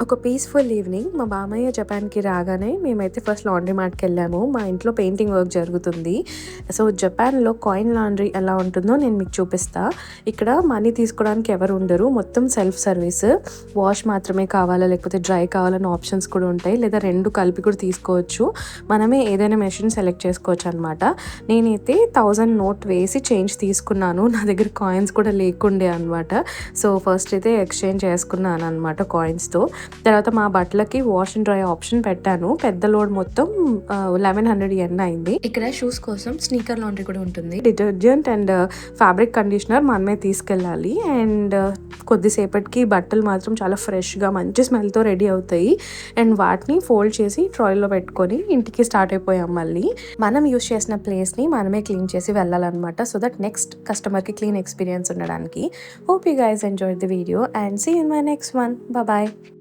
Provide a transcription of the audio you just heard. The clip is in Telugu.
ఒక పీస్‌ఫుల్ ఈవినింగ్ మా మామయ్య జపాన్‌కి రాగానే మేమైతే ఫస్ట్ లాండ్రీ మార్ట్‌కెళ్ళాము. మా ఇంట్లో పెయింటింగ్ వర్క్ జరుగుతుంది. సో, జపాన్‌లో కాయిన్ లాండ్రీ ఎలా ఉంటుందో నేను మీకు చూపిస్తా. ఇక్కడ మనీ తీసుకోవడానికి ఎవరు ఉండరు. మొత్తం సెల్ఫ్ సర్వీస్. వాష్ మాత్రమే కావాలా లేకపోతే డ్రై కావాలన్న ఆప్షన్స్ కూడా ఉంటాయి. లేదా 2 కలిపి కూడా తీసుకోవచ్చు. మనమే ఏదైనా మెషిన్ సెలెక్ట్ చేసుకోవచ్చనమాట. నేనైతే 1000 నోట్ వేసి చేంజ్ తీసుకున్నాను. నా దగ్గర కాయిన్స్ కూడా లేకుండే అనమాట. సో, ఫస్ట్ అయితే ఎక్స్‌చేంజ్ చేసుకున్నాననమాట కాయిన్స్‌తో. తర్వాత మా బట్టలకి వాష్ అండ్ డ్రై ఆప్షన్ పెట్టాను. పెద్ద లోడ్ మొత్తం 1100 yen అయింది. ఇక్కడ షూస్ కోసం స్నీకర్ లాండ్రీ కూడా ఉంటుంది. డిటర్జెంట్ అండ్ ఫ్యాబ్రిక్ కండిషనర్ మనమే తీసుకెళ్ళాలి. అండ్ కొద్దిసేపటికి బట్టలు మాత్రం చాలా ఫ్రెష్గా మంచి స్మెల్తో రెడీ అవుతాయి. అండ్ వాటిని ఫోల్డ్ చేసి ట్రాయ్లో పెట్టుకొని ఇంటికి స్టార్ట్ అయిపోయాం మళ్ళీ. మనం యూస్ చేసిన ప్లేస్ని మనమే క్లీన్ చేసి వెళ్ళాలన్నమాట. సో దట్ నెక్స్ట్ కస్టమర్కి క్లీన్ ఎక్స్పీరియన్స్ ఉండడానికి. Hope you guys enjoyed the video and see in my next one. Bye.